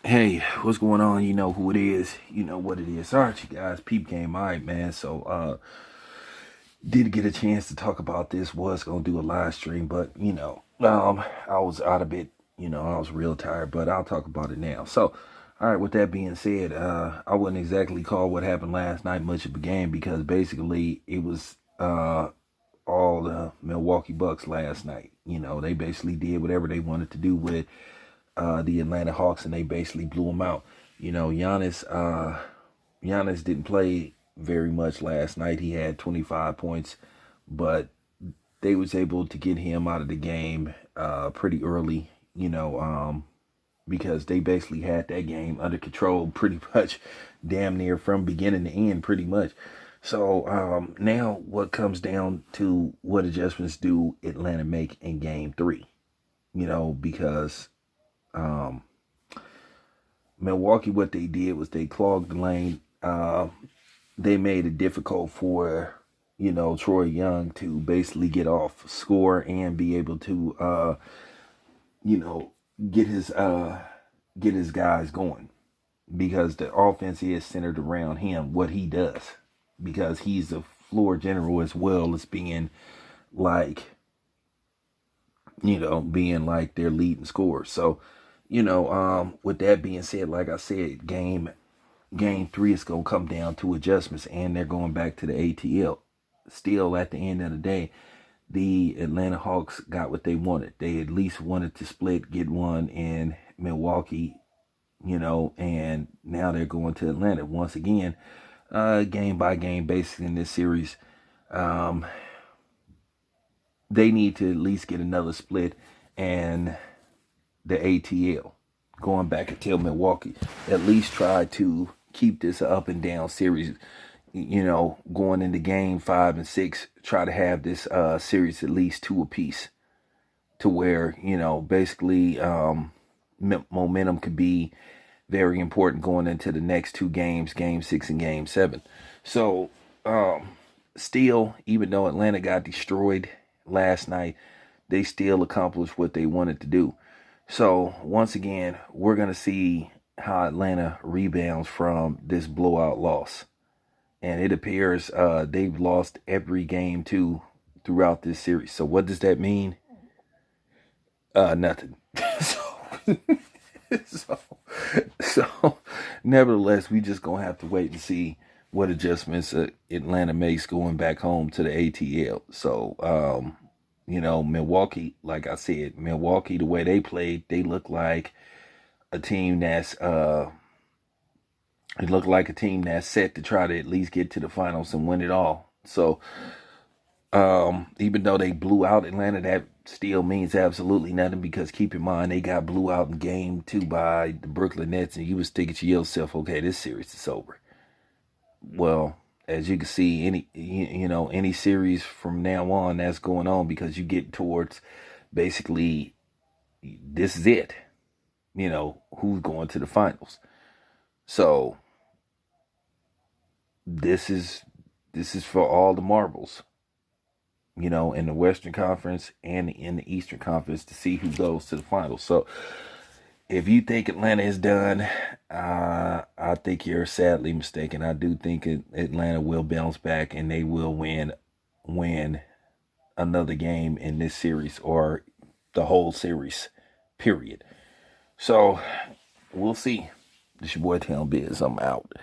Hey, what's going on? You know who it is. You know what it is. All right, you guys. Peep game. All right, man. So, did get a chance to talk about this. Was gonna do a live stream, but I was out of it. I was real tired, but I'll talk about it now. So, all right. With that being said, I wouldn't exactly call what happened last night much of a game because basically it was all the Milwaukee Bucks last night. They basically did whatever they wanted to do with the Atlanta Hawks, and they basically blew them out. Giannis didn't play very much last night. He had 25 points, but they was able to get him out of the game pretty early. Because they basically had that game under control pretty much, damn near from beginning to end, pretty much. So now what comes down to what adjustments do Atlanta make in Game 3? Because um, Milwaukee, what they did was they clogged the lane. They made it difficult for Troy Young to basically get off score and be able to you know get his guys going because the offense is centered around him, what he does, because he's a floor general as well as being like being like their leading scorer. So with that being said, like I said, game three is gonna come down to adjustments, and they're going back to the ATL. Still, at the end of the day, the Atlanta Hawks got what they wanted. They at least wanted to split, get one in Milwaukee, and now they're going to Atlanta once again, game by game basis in this series. Um, they need to at least get another split and the ATL. Going back and tell Milwaukee, at least try to keep this up and down series. Going into game 5 and 6, try to have this series at least two apiece, to where basically momentum could be very important going into the next two games, game 6 and game 7. So still, even though Atlanta got destroyed last night, they still accomplished what they wanted to do. So once again, we're going to see how Atlanta rebounds from this blowout loss. And it appears they've lost every game too throughout this series. So what does that mean? Nothing. so, so, so, nevertheless, we just gonna have to wait and see what adjustments Atlanta makes going back home to the ATL. So, Milwaukee, like I said, Milwaukee, the way they played, they look like a team that's it looked like a team that's set to try to at least get to the finals and win it all. So even though they blew out Atlanta, that still means absolutely nothing, because keep in mind they got blew out in game 2 by the Brooklyn Nets, and you was thinking to yourself, okay, this series is over. Well, as you can see, any series from now on that's going on, because you get towards basically this is it. Who's going to the finals. So this is for all the marbles, in the Western Conference and in the Eastern Conference, to see who goes to the finals. So if you think Atlanta is done, I think you're sadly mistaken. I do think Atlanta will bounce back and they will win another game in this series, or the whole series, period. So we'll see. This your boy Town Biz. I'm out.